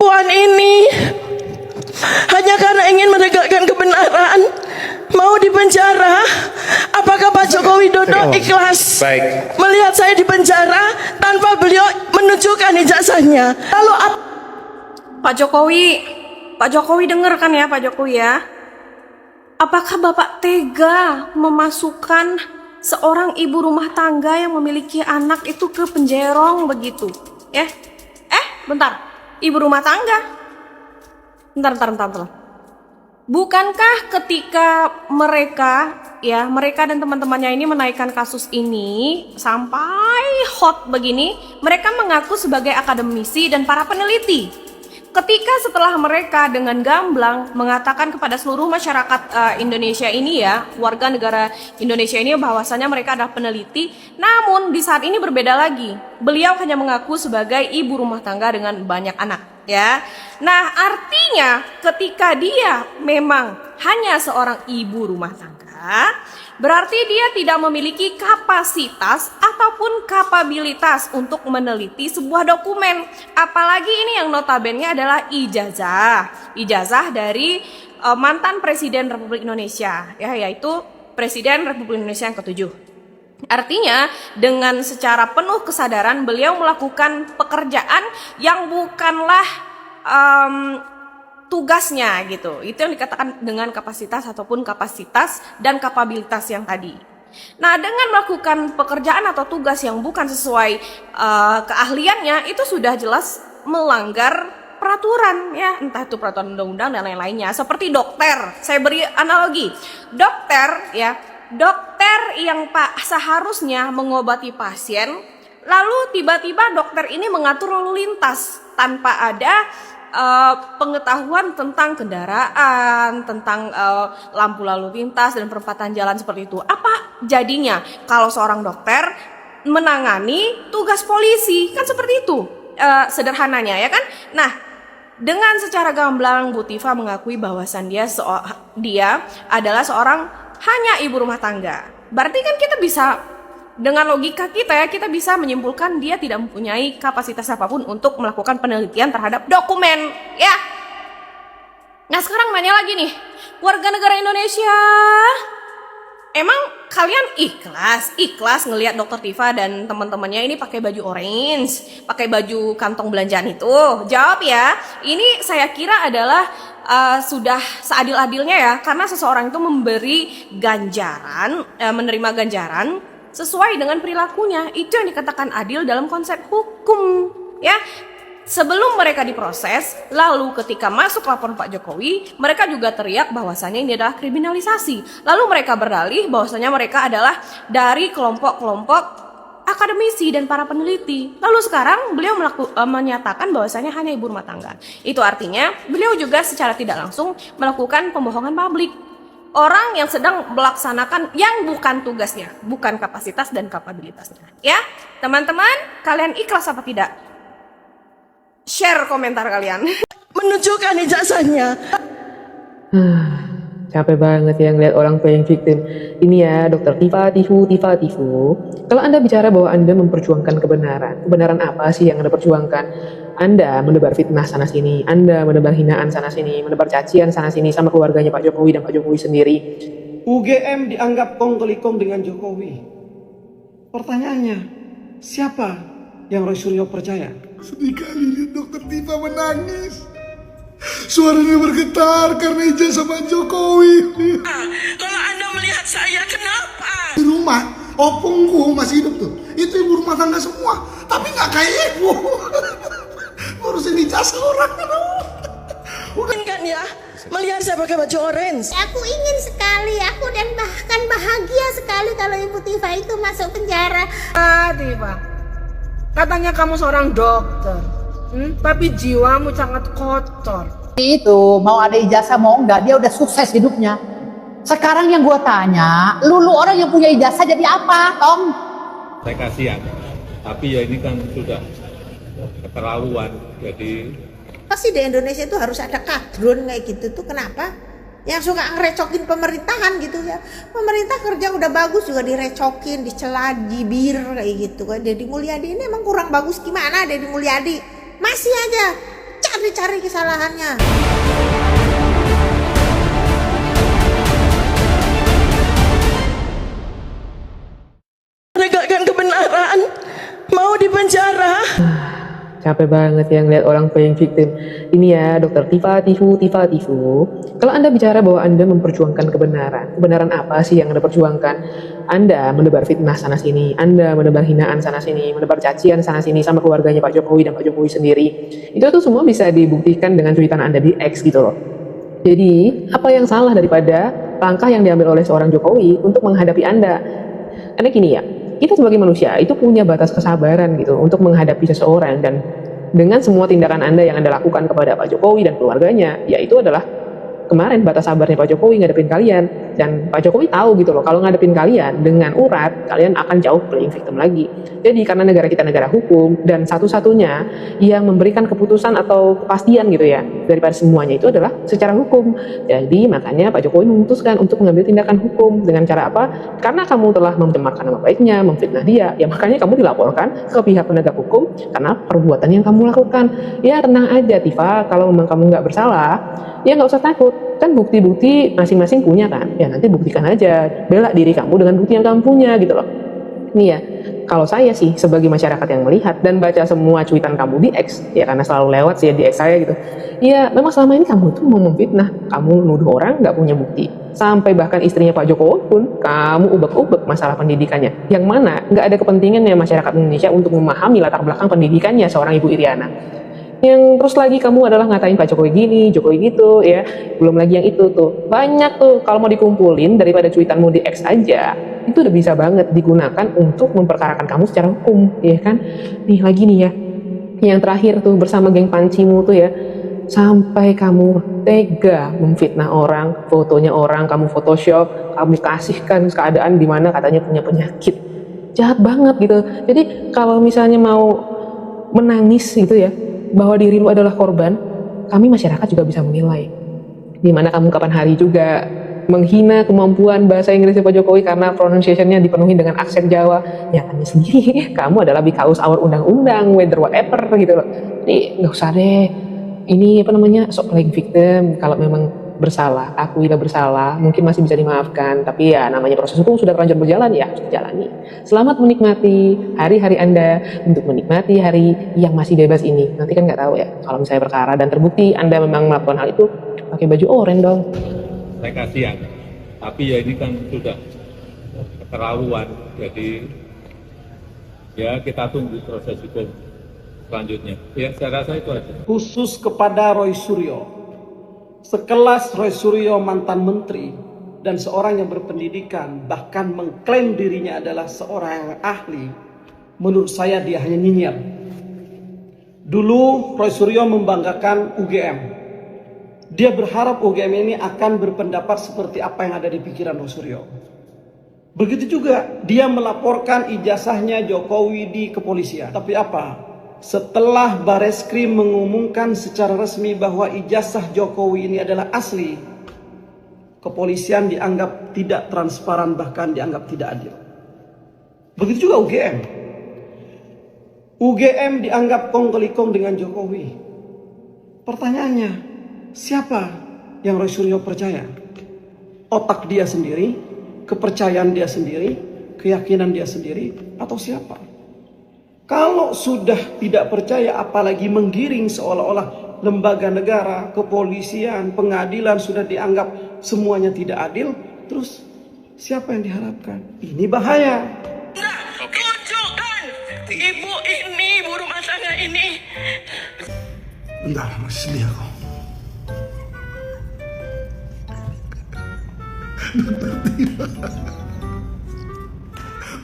Puan ini hanya karena ingin menegakkan kebenaran mau dipenjara. Apakah Pak Joko Widodo ikhlas melihat saya dipenjara tanpa beliau menunjukkan ijazahnya? Lalu Pak Jokowi dengar kan ya Pak Jokowi ya? Apakah Bapak tega memasukkan seorang ibu rumah tangga yang memiliki anak itu ke penjerong begitu? Ya? Bentar. Ibu rumah tangga? Bentar. Bukankah ketika mereka dan teman-temannya ini menaikkan kasus ini sampai hot begini, mereka mengaku sebagai akademisi dan para peneliti. Ketika setelah mereka dengan gamblang mengatakan kepada seluruh masyarakat Indonesia ini ya, warga negara Indonesia ini bahwasanya mereka adalah peneliti, namun di saat ini berbeda lagi. Beliau hanya mengaku sebagai ibu rumah tangga dengan banyak anak, ya. Nah, artinya ketika dia memang hanya seorang ibu rumah tangga, berarti dia tidak memiliki kapasitas ataupun kapabilitas untuk meneliti sebuah dokumen. Apalagi ini yang notabene adalah ijazah dari mantan Presiden Republik Indonesia, ya, yaitu Presiden Republik Indonesia yang ke-7. Artinya dengan secara penuh kesadaran beliau melakukan pekerjaan yang bukanlah tugasnya gitu. Itu yang dikatakan dengan kapasitas ataupun kapasitas dan kapabilitas yang tadi. Nah, dengan melakukan pekerjaan atau tugas yang bukan sesuai keahliannya, itu sudah jelas melanggar peraturan ya, entah itu peraturan undang-undang dan lain-lainnya. Seperti dokter, saya beri analogi. Dokter yang seharusnya mengobati pasien, lalu tiba-tiba dokter ini mengatur lalu lintas tanpa ada pengetahuan tentang kendaraan, tentang lampu lalu lintas dan perempatan jalan seperti itu. Apa jadinya kalau seorang dokter menangani tugas polisi? Kan seperti itu sederhananya ya kan? Nah, dengan secara gamblang Bu Tifa mengakui bahwasan dia adalah seorang hanya ibu rumah tangga. Berarti kan kita bisa dengan logika kita bisa menyimpulkan dia tidak mempunyai kapasitas apapun untuk melakukan penelitian terhadap dokumen, ya. Nah, sekarang nanya lagi nih, warga negara Indonesia, emang kalian ikhlas ngelihat Dokter Tifa dan teman-temannya ini pakai baju orange, pakai baju kantong belanjaan itu? Jawab ya. Ini saya kira adalah sudah seadil-adilnya ya, karena seseorang itu menerima ganjaran sesuai dengan perilakunya. Itu yang dikatakan adil dalam konsep hukum, ya. Sebelum mereka diproses, lalu ketika masuk laporan Pak Jokowi, mereka juga teriak bahwasannya ini adalah kriminalisasi. Lalu mereka berdalih bahwasannya mereka adalah dari kelompok-kelompok akademisi dan para peneliti. Lalu sekarang beliau menyatakan bahwasannya hanya ibu rumah tangga. Itu artinya beliau juga secara tidak langsung melakukan pembohongan publik. Orang yang sedang melaksanakan yang bukan tugasnya, bukan kapasitas dan kapabilitasnya. Ya, teman-teman, kalian ikhlas apa tidak? Share komentar kalian. menunjukkan ijazahnya. Capek banget ya ngeliat orang tua yang victim. Ini ya Dokter Tifa. Kalau Anda bicara bahwa Anda memperjuangkan kebenaran apa sih yang Anda perjuangkan? Anda menebar fitnah sana sini, Anda menebar hinaan sana sini, menebar cacian sana sini sama keluarganya Pak Jokowi dan Pak Jokowi sendiri. UGM dianggap kong kali kong dengan Jokowi. Pertanyaannya, siapa yang Roy Suryo percaya? Sedih kali lihat Dokter Tifa menangis. Suaranya bergetar karena ijazah Pak Jokowi. Kalau Anda melihat saya, kenapa? Di rumah, opungku masih hidup tuh. Itu ibu rumah tangga semua, tapi nggak kayak ibu. Ngurusin ijazah orang. Kan ya, melihat saya pakai baju orange. Aku ingin sekali, aku dan bahkan bahagia sekali kalau Ibu Tifa itu masuk penjara. Tifa, katanya kamu seorang dokter, tapi jiwamu sangat kotor. Itu mau ada ijazah mau enggak, dia udah sukses hidupnya. Sekarang yang gue tanya, lu orang yang punya ijazah jadi apa, Tom? Saya kasihan, tapi ya ini kan sudah keterlaluan. Jadi Pasti di Indonesia itu harus ada kadrun kayak gitu tuh, kenapa? Yang suka ngerecokin pemerintahan gitu ya. Pemerintah kerja udah bagus juga direcokin, dicela, dibir kayak gitu kan. Deddy Mulyadi ini emang kurang bagus gimana Deddy Mulyadi? Masih aja cari kesalahannya. Menegakkan kebenaran, mau dipenjara. Capek banget ya ngeliat orang playing victim. Ini ya dokter Tifa Tifu. Kalau Anda bicara bahwa Anda memperjuangkan kebenaran apa sih yang Anda perjuangkan? Anda menebar fitnah sana sini, Anda menebar hinaan sana sini, menebar cacian sana sini sama keluarganya Pak Jokowi dan Pak Jokowi sendiri. Itu tuh semua bisa dibuktikan dengan cuitan Anda di X gitu loh. Jadi apa yang salah daripada langkah yang diambil oleh seorang Jokowi untuk menghadapi Anda? Karena gini ya, kita sebagai manusia itu punya batas kesabaran gitu untuk menghadapi seseorang, dan dengan semua tindakan Anda yang Anda lakukan kepada Pak Jokowi dan keluarganya, yaitu adalah kemarin batas sabarnya Pak Jokowi ngadepin kalian, dan Pak Jokowi tahu gitu loh kalau ngadepin kalian dengan urat, kalian akan jauh playing victim lagi. Jadi karena negara kita negara hukum, dan satu-satunya yang memberikan keputusan atau kepastian gitu ya daripada semuanya itu adalah secara hukum. Jadi makanya Pak Jokowi memutuskan untuk mengambil tindakan hukum. Dengan cara apa? Karena kamu telah mencemarkan nama baiknya, memfitnah dia, ya makanya kamu dilaporkan ke pihak penegak hukum karena perbuatan yang kamu lakukan. Ya tenang aja Tifa, kalau memang kamu nggak bersalah, ya nggak usah takut. Kan bukti-bukti masing-masing punya kan, ya nanti buktikan aja, bela diri kamu dengan bukti yang kamu punya gitu loh. Nih ya, kalau saya sih sebagai masyarakat yang melihat dan baca semua cuitan kamu di X, ya karena selalu lewat sih di X saya gitu, ya memang selama ini kamu tuh mau memfitnah, kamu nuduh orang nggak punya bukti, sampai bahkan istrinya Pak Jokowi pun kamu ubek-ubek masalah pendidikannya, yang mana nggak ada kepentingannya masyarakat Indonesia untuk memahami latar belakang pendidikannya seorang Ibu Iriana. Yang terus lagi kamu adalah ngatain Pak Jokowi gini, Jokowi gitu ya. Belum lagi yang itu tuh. Banyak tuh kalau mau dikumpulin daripada cuitanmu di X aja, itu udah bisa banget digunakan untuk memperkarakan kamu secara hukum, ya kan? Nih lagi nih ya. Yang terakhir tuh bersama geng pancimu tuh ya. Sampai kamu tega memfitnah orang, fotonya orang kamu photoshop, kamu kasihkan keadaan di mana katanya punya penyakit. Jahat banget gitu. Jadi kalau misalnya mau menangis gitu ya, bahwa diri lu adalah korban, kami masyarakat juga bisa menilai. Dimana kamu kapan hari juga menghina kemampuan bahasa Inggrisnya Pak Jokowi karena pronunciation-nya dipenuhi dengan aksen Jawa, nyatanya sendiri kamu adalah because our undang-undang, whether whatever gitu loh. Jadi nggak usah deh, ini apa namanya, sok playing victim. Kalau memang bersalah, akuilah bersalah, mungkin masih bisa dimaafkan, tapi ya namanya proses hukum sudah terlanjur berjalan, ya harus dijalani. Selamat menikmati hari-hari Anda untuk menikmati hari yang masih bebas ini. Nanti kan nggak tahu ya, kalau misalnya perkara dan terbukti Anda memang melakukan hal itu, pakai baju oranye dong. Saya kasihan, tapi ya ini kan sudah keterlaluan, jadi ya kita tunggu proses hukum selanjutnya. Ya saya rasa itu aja. Khusus kepada Roy Suryo, sekelas Roy Suryo mantan menteri dan seorang yang berpendidikan, bahkan mengklaim dirinya adalah seorang yang ahli, menurut saya dia hanya nyinyir. Dulu Roy Suryo membanggakan UGM. Dia berharap UGM ini akan berpendapat seperti apa yang ada di pikiran Roy Suryo. Begitu juga dia melaporkan ijazahnya Jokowi di kepolisian. Tapi apa? Setelah Bareskrim mengumumkan secara resmi bahwa ijazah Jokowi ini adalah asli, kepolisian dianggap tidak transparan, bahkan dianggap tidak adil. Begitu juga UGM. UGM dianggap kong-kali-kong dengan Jokowi. Pertanyaannya, siapa yang Roy Suryo percaya? Otak dia sendiri, kepercayaan dia sendiri, keyakinan dia sendiri, atau siapa? Kalau sudah tidak percaya, apalagi menggiring seolah-olah lembaga negara, kepolisian, pengadilan sudah dianggap semuanya tidak adil, terus siapa yang diharapkan? Ini bahaya. Tunjukkan ibu ini, ibu rumah tangga ini. Bentar, masih sedih aku.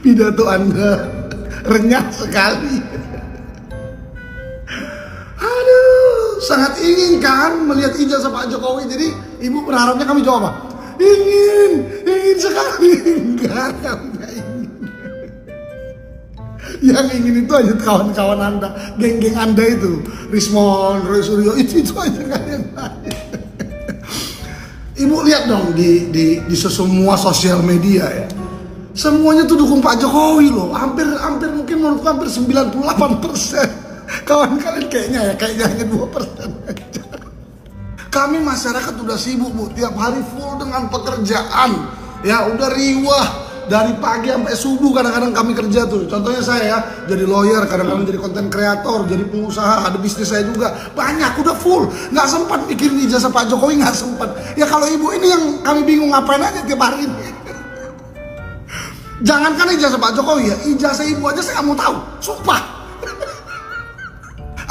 Pidato Anda renyah sekali. Aduh, sangat ingin kan melihat ijazah Pak Jokowi. Jadi ibu berharapnya kami jawab apa? Ingin sekali. Enggak, kami nggak ingin. Yang ingin itu hanya kawan-kawan Anda, geng-geng Anda itu, Rismon, Roy Suryo, itu aja, nggak ada yang lain. Ibu lihat dong di semua sosial media ya. Semuanya tuh dukung Pak Jokowi loh. Hampir mungkin menurutku hampir 98%. Kawan kalian kayaknya hanya 2% aja. Kami masyarakat udah sibuk Bu, tiap hari full dengan pekerjaan. Ya udah riwah dari pagi sampai subuh kadang-kadang kami kerja tuh. Contohnya saya ya, jadi lawyer, kadang-kadang jadi konten kreator, jadi pengusaha, ada bisnis saya juga. Banyak, udah full. Nggak sempat mikirin ijazah Pak Jokowi, nggak sempat. Ya kalau ibu ini yang kami bingung ngapain aja tiap hari ini. Jangankan ijazah Pak Jokowi ya, ijazah ibu aja saya nggak mau tahu. Sumpah.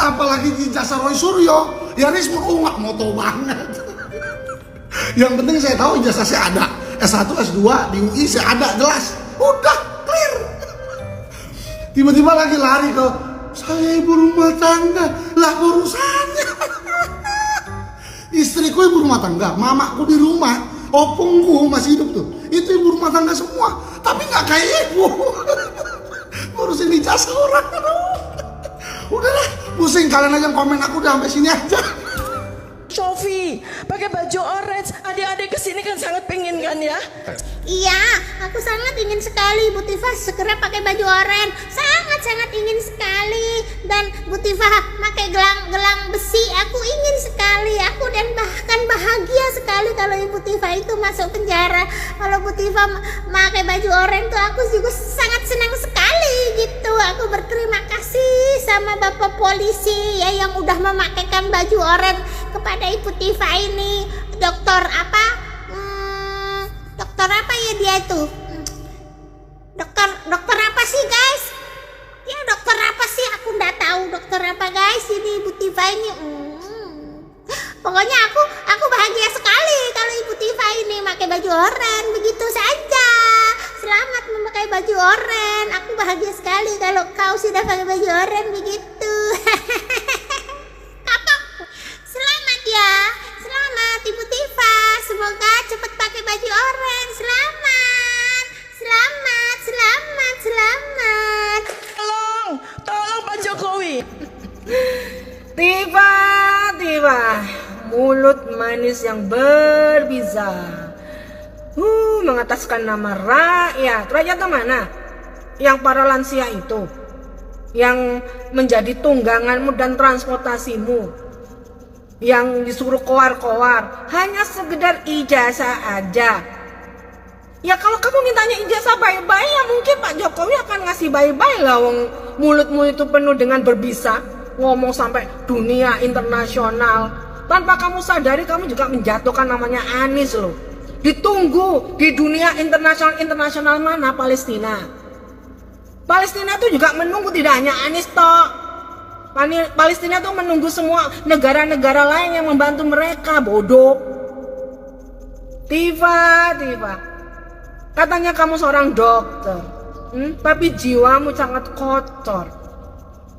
Apalagi ijazah Roy Suryo, ya Rismon, nggak mau tahu banget. Yang penting saya tahu ijazah saya ada. S1, S2 di UI saya ada, jelas. Udah, clear. Tiba-tiba lagi lari ke, saya ibu rumah tangga. Lah urusannya. Istriku ibu rumah tangga, mamaku di rumah, opungku masih hidup tuh. Itu ibu rumah tangga semua. Tapi nggak kayak ibu. Ngurusin ijazah orang. Udahlah, pusing kalian aja komen, aku udah sampai sini aja. Sofi pakai baju orange, adik-adik kesini kan sangat pengen kan ya? Iya, aku sangat ingin sekali Bu Tifa segera pakai baju oranye. Sangat ingin sekali. Dan Bu Tifa pakai gelang besi, aku ingin sekali. Aku dan bahkan bahagia sekali kalau Ibu Tifa itu masuk penjara. Kalau Bu Tifa pakai baju oranye tuh aku juga sangat senang sekali gitu. Aku berterima kasih sama Bapak polisi ya yang udah memakaikan baju oranye kepada Ibu Tifa ini. Dokter apa ya dia itu? Dokter apa sih guys? Ya dokter apa sih? Aku nggak tahu dokter apa guys ini Ibu Tifa ini. Pokoknya aku bahagia sekali kalau Ibu Tifa ini pakai baju oranye. Begitu saja. Selamat memakai baju oranye. Aku bahagia sekali kalau kau sudah pakai baju oranye begitu. Kapok. Selamat ya. Selamat Ibu Tifa. Semoga cepat pakai baju oranye. Selamat. Tolong Pak Jokowi. Tiba, mulut manis yang berbisa. Mengataskan nama rakyat. Rakyat mana? Yang para lansia itu, yang menjadi tungganganmu dan transportasimu, yang disuruh koar-koar, hanya sekedar ijazah aja. Ya kalau kamu mintanya ijazah bye-bye, ya mungkin Pak Jokowi akan ngasih bye-bye lah. Wong mulutmu itu penuh dengan berbisa, ngomong sampai dunia internasional. Tanpa kamu sadari kamu juga menjatuhkan namanya Anies loh. Ditunggu di dunia internasional mana? Palestina. Palestina itu juga menunggu, tidak hanya Anies toh. Palestina itu menunggu semua negara-negara lain yang membantu mereka. Bodoh. Tifa. Katanya kamu seorang dokter, tapi jiwamu sangat kotor.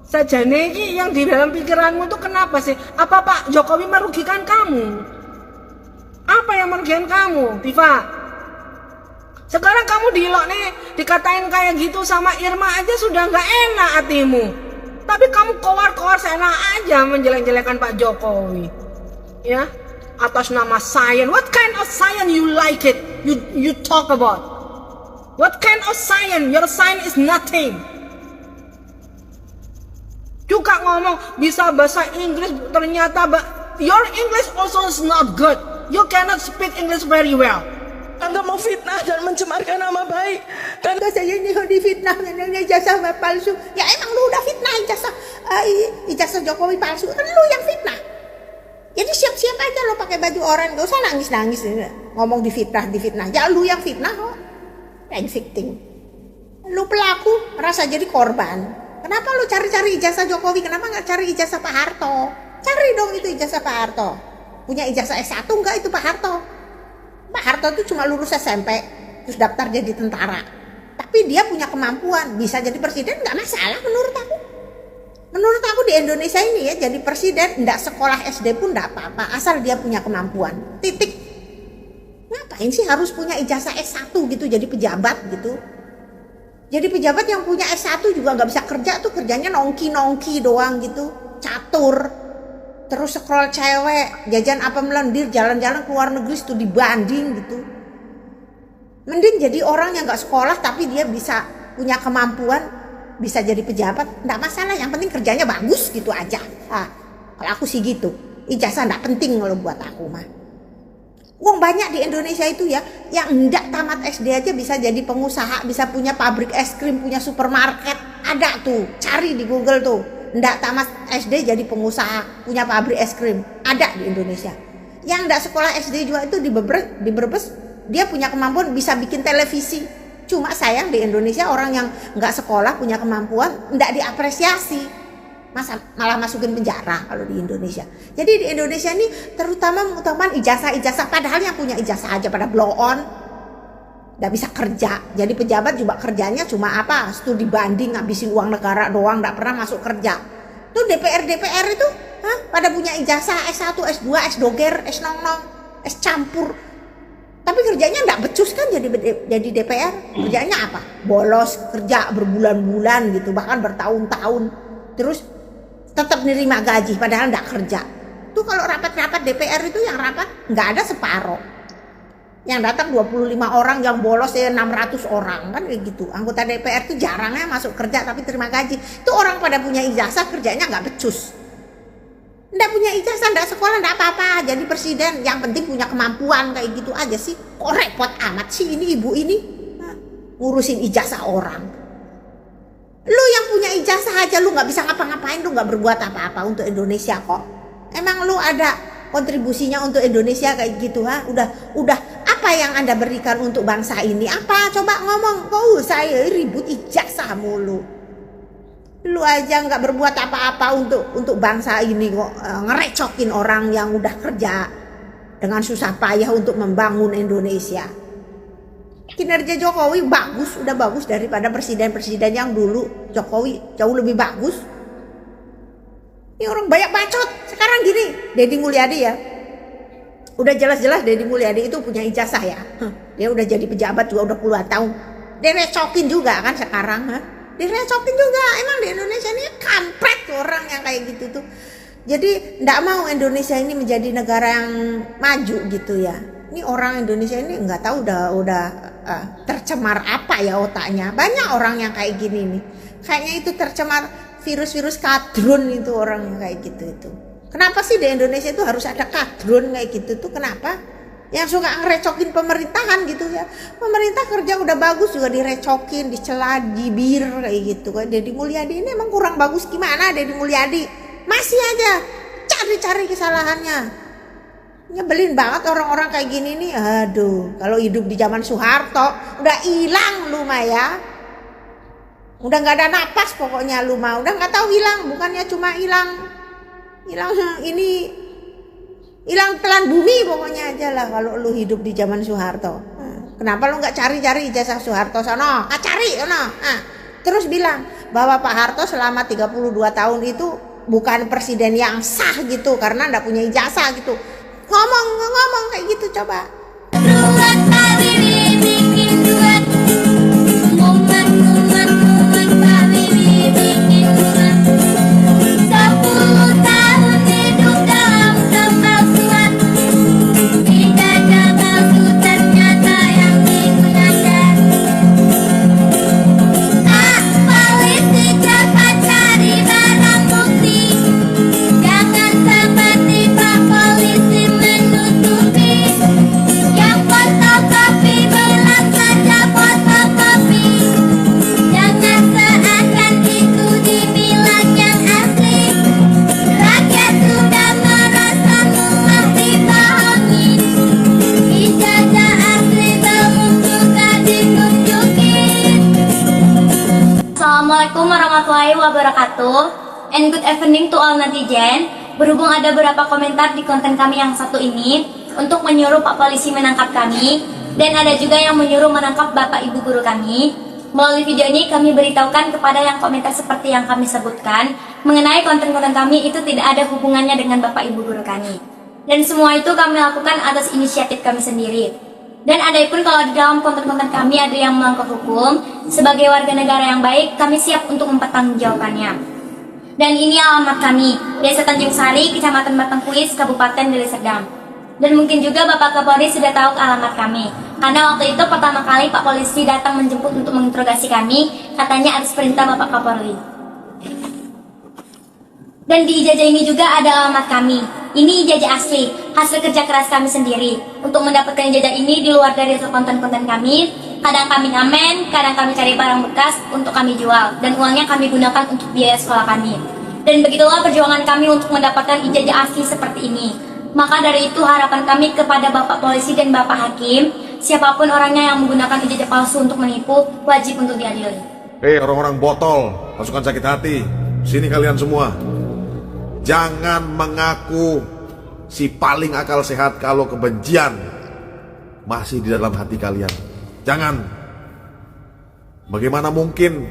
Sajane iki yang di dalam pikiranmu itu kenapa sih? Apa Pak Jokowi merugikan kamu? Apa yang merugikan kamu, Tifa? Sekarang kamu dilok nih, dikatain kayak gitu sama Irma aja sudah nggak enak hatimu. Tapi kamu koar-koar seenak aja menjelek-jelekan Pak Jokowi, ya? Atas nama science. What kind of science you like it? You talk about. What kind of science? Your science is nothing. Juga ngomong bisa bahasa Inggris, ternyata your English also is not good. You cannot speak English very well. Anda mau fitnah dan mencemarkan nama baik. Kan saya ini difitnah dengan ijazah palsu. Ya emang lu udah fitnah ijazah Jokowi palsu. Kan lu yang fitnah. Jadi siap-siap aja lo pakai baju oranye, gak usah nangis-nangis ngomong difitnah. Ya lu yang fitnah kok. Yang victim. Lu pelaku merasa jadi korban. Kenapa lu cari-cari ijazah Jokowi? Kenapa gak cari ijazah Pak Harto? Cari dong itu ijazah Pak Harto. Punya ijazah S1 enggak itu Pak Harto? Pak Harto itu cuma lulus SMP, terus daftar jadi tentara. Tapi dia punya kemampuan, bisa jadi presiden gak masalah menurut aku. Menurut aku di Indonesia ini ya, jadi presiden enggak sekolah SD pun enggak apa-apa, asal dia punya kemampuan. Titik. Ngapain sih harus punya ijazah S1 gitu jadi pejabat gitu? Jadi pejabat yang punya S1 juga nggak bisa kerja tuh, kerjanya nongki doang gitu, catur. Terus scroll cewek, jajan apa melendir, jalan-jalan ke luar negeri studi banding gitu. Mending jadi orang yang nggak sekolah tapi dia bisa punya kemampuan, bisa jadi pejabat, enggak masalah, yang penting kerjanya bagus gitu aja. Kalau aku sih gitu, ijazah enggak penting kalau buat aku mah. Wong banyak di Indonesia itu ya, yang enggak tamat SD aja bisa jadi pengusaha, bisa punya pabrik es krim, punya supermarket, ada tuh, cari di Google tuh. Enggak tamat SD jadi pengusaha, punya pabrik es krim, ada di Indonesia. Yang enggak sekolah SD juga itu di Brebes, dia punya kemampuan bisa bikin televisi. Cuma sayang di Indonesia orang yang nggak sekolah punya kemampuan nggak diapresiasi, malah masukin penjara kalau di Indonesia. Jadi di Indonesia ini terutama ijazah, padahal yang punya ijazah aja pada blow on, nggak bisa kerja. Jadi pejabat juga kerjanya cuma apa, studi banding, ngabisin uang negara doang, nggak pernah masuk kerja. Tuh DPR itu pada punya ijazah S1, S2, S doger, S nong-nong, S campur. Tapi kerjanya enggak becus kan jadi DPR. Kerjanya apa? Bolos kerja berbulan-bulan gitu, bahkan bertahun-tahun. Terus tetap nerima gaji padahal enggak kerja. Tuh kalau rapat-rapat DPR itu yang rapat enggak ada separoh. Yang datang 25 orang, yang bolos 600 orang kan kayak gitu. Anggota DPR itu jarangnya masuk kerja tapi terima gaji. Itu orang pada punya ijazah kerjanya enggak becus. Nggak punya ijazah, nggak sekolah, nggak apa-apa jadi presiden, yang penting punya kemampuan kayak gitu aja sih. Kok repot amat sih ini ibu ini ngurusin ijazah orang. Lu yang punya ijazah aja lu nggak bisa ngapa-ngapain, lu nggak berbuat apa-apa untuk Indonesia kok. Emang lu ada kontribusinya untuk Indonesia kayak gitu Udah apa yang Anda berikan untuk bangsa ini? Apa? Coba ngomong. Kok saya ribut ijazah mulu. Lu aja nggak berbuat apa-apa untuk bangsa ini kok, ngerecokin orang yang udah kerja dengan susah payah untuk membangun Indonesia. Kinerja Jokowi udah bagus daripada presiden-presiden yang dulu. Jokowi jauh lebih bagus. Ini orang banyak bacot. Sekarang gini, Deddy Mulyadi ya, udah jelas-jelas Deddy Mulyadi itu punya ijazah ya. Dia udah jadi pejabat juga udah puluhan tahun. Dia recokin juga kan sekarang. Direcokin juga. Emang di Indonesia ini kampret tuh orang yang kayak gitu tuh. Jadi nggak mau Indonesia ini menjadi negara yang maju gitu ya. Ini orang Indonesia ini nggak tahu udah tercemar apa ya otaknya. Banyak orang yang kayak gini nih. Kayaknya itu tercemar virus-virus kadrun itu orang yang kayak gitu itu. Kenapa sih di Indonesia itu harus ada kadrun kayak gitu tuh? Kenapa? Yang suka ngerecokin pemerintahan gitu ya. Pemerintah kerja udah bagus juga direcokin, dicela, dibir kayak gitu kan. Deddy Mulyadi ini emang kurang bagus gimana Deddy Mulyadi? Masih aja cari-cari kesalahannya. Nyebelin banget orang-orang kayak gini nih. Aduh, kalau hidup di zaman Soeharto udah hilang lu mah ya. Udah nggak ada napas pokoknya lu mah. Udah nggak tahu hilang, bukannya cuma hilang hilang telan bumi pokoknya aja lah kalau lu hidup di zaman Soeharto. Kenapa lu nggak cari-cari ijazah Soeharto sono? Cari sono. Terus bilang bahwa Pak Harto selama 32 tahun itu bukan presiden yang sah gitu karena nggak punya ijazah gitu. Ngomong kayak gitu coba. Assalamualaikum warahmatullahi wabarakatuh. And good evening to all netizen. Berhubung ada beberapa komentar di konten kami yang satu ini untuk menyuruh Pak Polisi menangkap kami, dan ada juga yang menyuruh menangkap Bapak Ibu guru kami. Melalui video ini kami beritahukan kepada yang komentar seperti yang kami sebutkan mengenai konten-konten kami itu tidak ada hubungannya dengan Bapak Ibu guru kami. Dan semua itu kami lakukan atas inisiatif kami sendiri. Dan ada pun kalau di dalam konten-konten kami ada yang melanggar hukum, sebagai warga negara yang baik, kami siap untuk mempertanggungjawabkannya. Dan ini alamat kami, Desa Tanjung Sari, Kecamatan Batangkuis, Kabupaten Deli Serdang. Dan mungkin juga Bapak Kapolri sudah tahu alamat kami. Karena waktu itu pertama kali Pak Polisi datang menjemput untuk menginterogasi kami, katanya atas perintah Bapak Kapolri. Dan di ijazah ini juga ada alamat kami. Ini ijazah asli, hasil kerja keras kami sendiri. Untuk mendapatkan ijazah ini di luar dari konten-konten kami, kadang kami ngamen, kadang kami cari barang bekas untuk kami jual, dan uangnya kami gunakan untuk biaya sekolah kami. Dan begitulah perjuangan kami untuk mendapatkan ijazah asli seperti ini. Maka dari itu harapan kami kepada Bapak Polisi dan Bapak Hakim, siapapun orangnya yang menggunakan ijazah palsu untuk menipu, wajib untuk diadili. Hei orang-orang botol, pasukan sakit hati, sini kalian semua. Jangan mengaku si paling akal sehat kalau kebencian masih di dalam hati kalian. Jangan. Bagaimana mungkin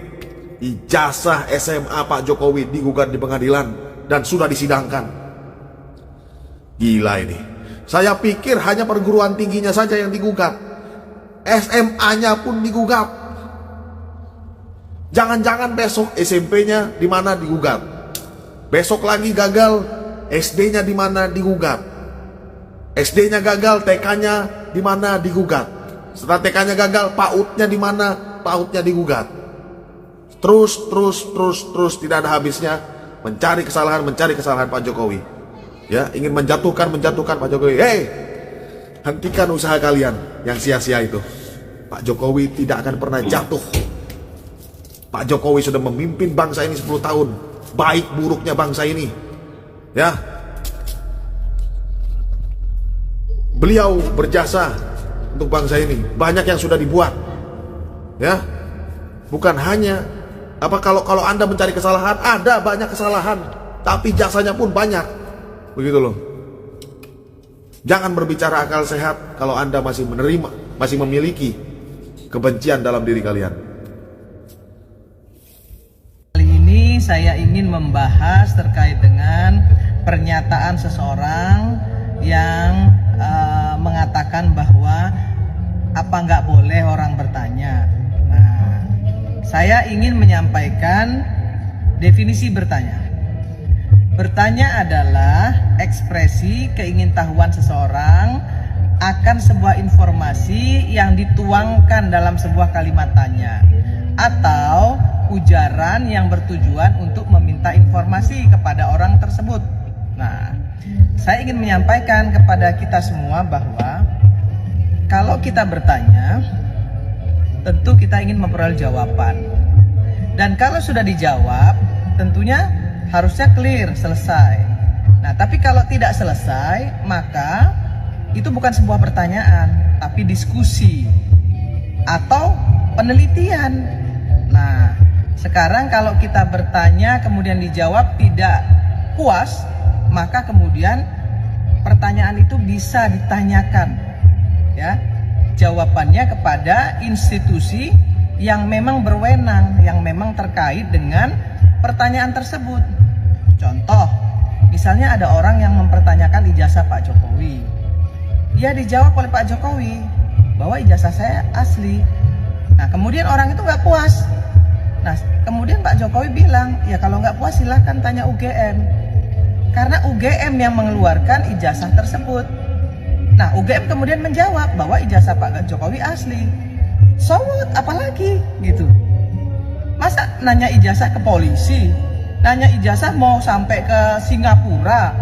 ijazah SMA Pak Jokowi digugat di pengadilan dan sudah disidangkan? Gila ini. Saya pikir hanya perguruan tingginya saja yang digugat. SMA-nya pun digugat. Jangan-jangan besok SMP-nya di mana digugat. Besok lagi gagal, SD-nya di mana digugat. SD-nya gagal, TK-nya di mana digugat. Setelah TK-nya gagal, PAUD-nya di mana? PAUD-nya digugat. Terus tidak ada habisnya mencari kesalahan Pak Jokowi. Ya, ingin menjatuhkan Pak Jokowi. Hei, hentikan usaha kalian yang sia-sia itu. Pak Jokowi tidak akan pernah jatuh. Pak Jokowi sudah memimpin bangsa ini 10 tahun. Baik buruknya bangsa ini, ya, beliau berjasa untuk bangsa ini. Banyak yang sudah dibuat, ya, bukan hanya kalau Anda mencari kesalahan, ada banyak kesalahan, tapi jasanya pun banyak, begitu loh. Jangan berbicara akal sehat kalau Anda masih memiliki kebencian dalam diri kalian. Saya ingin membahas terkait dengan pernyataan seseorang yang mengatakan bahwa apa nggak boleh orang bertanya. Nah, saya ingin menyampaikan definisi bertanya. Bertanya adalah ekspresi keingintahuan seseorang akan sebuah informasi yang dituangkan dalam sebuah kalimat tanya atau ujaran yang bertujuan untuk meminta informasi kepada orang tersebut. Nah, saya ingin menyampaikan kepada kita semua bahwa kalau kita bertanya, tentu kita ingin memperoleh jawaban. Dan kalau sudah dijawab, tentunya harusnya clear, selesai. Nah, tapi kalau tidak selesai, maka itu bukan sebuah pertanyaan, tapi diskusi atau penelitian. Nah, sekarang kalau kita bertanya kemudian dijawab tidak puas, maka kemudian pertanyaan itu bisa ditanyakan, ya, jawabannya kepada institusi yang memang berwenang, yang memang terkait dengan pertanyaan tersebut. Contoh, misalnya ada orang yang mempertanyakan ijazah Pak Jokowi. Dia dijawab oleh Pak Jokowi bahwa ijazah saya asli. Nah, kemudian orang itu nggak puas. Nah, kemudian Pak Jokowi bilang, ya kalau nggak puas silahkan tanya UGM. Karena UGM yang mengeluarkan ijazah tersebut. Nah, UGM kemudian menjawab bahwa ijazah Pak Jokowi asli. So what? Apalagi gitu. Masa nanya ijazah ke polisi? Nanya ijazah mau sampai ke Singapura?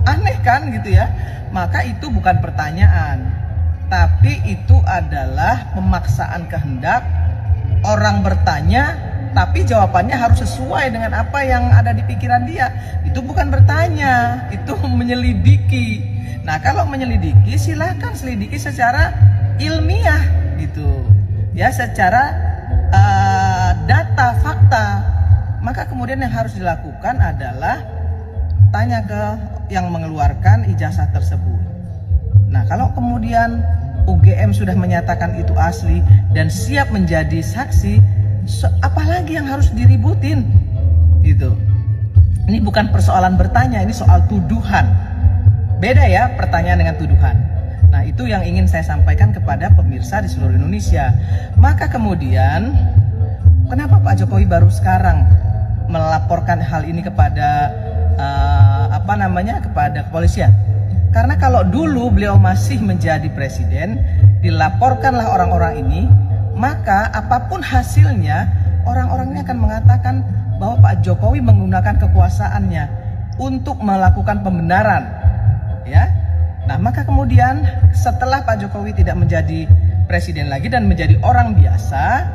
Aneh kan gitu ya. Maka itu bukan pertanyaan, tapi itu adalah pemaksaan kehendak. Orang bertanya, tapi jawabannya harus sesuai dengan apa yang ada di pikiran dia. Itu bukan bertanya, itu menyelidiki. Nah, kalau menyelidiki, silahkan selidiki secara ilmiah gitu, ya, secara data, fakta. Maka kemudian yang harus dilakukan adalah tanya ke yang mengeluarkan ijazah tersebut. Nah, kalau kemudian UGM sudah menyatakan itu asli dan siap menjadi saksi, apalagi yang harus diributin gitu. Ini bukan persoalan bertanya, ini soal tuduhan. Beda ya pertanyaan dengan tuduhan. Nah, itu yang ingin saya sampaikan kepada pemirsa di seluruh Indonesia. Maka kemudian kenapa Pak Jokowi baru sekarang melaporkan hal ini kepada kepada kepolisian? Karena kalau dulu beliau masih menjadi presiden, dilaporkanlah orang-orang ini, maka apapun hasilnya, orang-orang ini akan mengatakan bahwa Pak Jokowi menggunakan kekuasaannya untuk melakukan pembenaran, ya. Nah, maka kemudian setelah Pak Jokowi tidak menjadi presiden lagi dan menjadi orang biasa,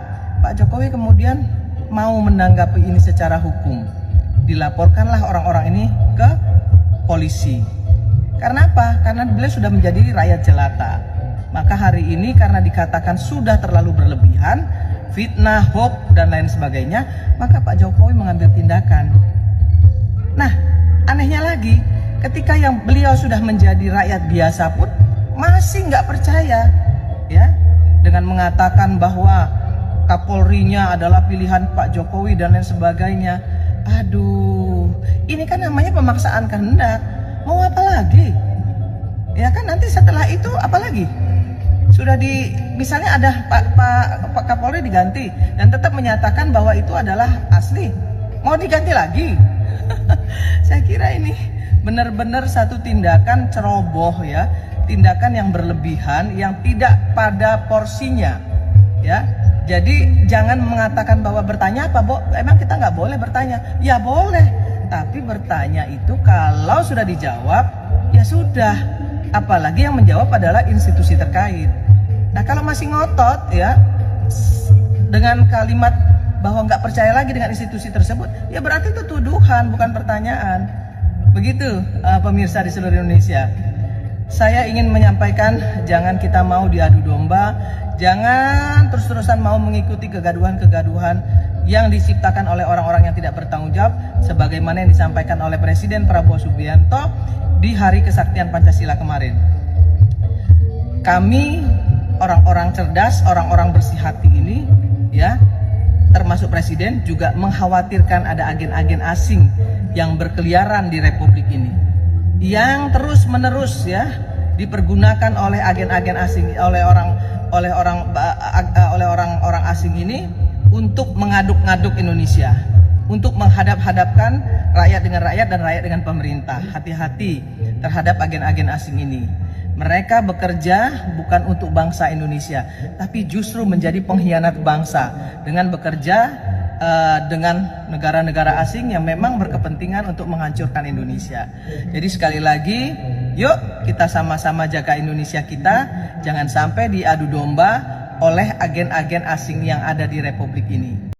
Pak Jokowi kemudian mau menanggapi ini secara hukum. Dilaporkanlah orang-orang ini ke polisi. Karena apa? Karena beliau sudah menjadi rakyat jelata. Maka hari ini karena dikatakan sudah terlalu berlebihan, fitnah, hoax, dan lain sebagainya, maka Pak Jokowi mengambil tindakan. Nah, anehnya lagi, ketika yang beliau sudah menjadi rakyat biasa pun masih nggak percaya, ya, dengan mengatakan bahwa Kapolrinya adalah pilihan Pak Jokowi dan lain sebagainya. Aduh, ini kan namanya pemaksaan kehendak. Mau apa lagi? Ya kan nanti setelah itu apa lagi? Sudah misalnya ada Pak Kapolri diganti dan tetap menyatakan bahwa itu adalah asli. Mau diganti lagi? Saya kira ini benar-benar satu tindakan ceroboh, ya, tindakan yang berlebihan, yang tidak pada porsinya, ya. Jadi jangan mengatakan bahwa bertanya apa, Bo? Emang kita nggak boleh bertanya? Ya boleh, tapi bertanya itu kalau sudah dijawab, ya sudah. Apalagi yang menjawab adalah institusi terkait. Nah, kalau masih ngotot, ya, dengan kalimat bahwa nggak percaya lagi dengan institusi tersebut, ya berarti itu tuduhan, bukan pertanyaan. Begitu, pemirsa di seluruh Indonesia. Saya ingin menyampaikan, jangan kita mau diadu domba, jangan terus-terusan mau mengikuti kegaduhan-kegaduhan yang diciptakan oleh orang-orang yang tidak bertanggung jawab, sebagaimana yang disampaikan oleh Presiden Prabowo Subianto di Hari Kesaktian Pancasila kemarin. Kami orang-orang cerdas, orang-orang bersih hati ini, ya, termasuk Presiden juga mengkhawatirkan ada agen-agen asing yang berkeliaran di Republik ini, yang terus-menerus, ya, dipergunakan oleh agen-agen asing, oleh orang-orang asing ini untuk mengaduk-ngaduk Indonesia, untuk menghadap-hadapkan rakyat dengan rakyat dan rakyat dengan pemerintah. Hati-hati terhadap agen-agen asing ini. Mereka bekerja bukan untuk bangsa Indonesia, tapi justru menjadi pengkhianat bangsa dengan bekerja dengan negara-negara asing yang memang berkepentingan untuk menghancurkan Indonesia. Jadi sekali lagi, yuk kita sama-sama jaga Indonesia kita, jangan sampai diadu domba oleh agen-agen asing yang ada di Republik ini.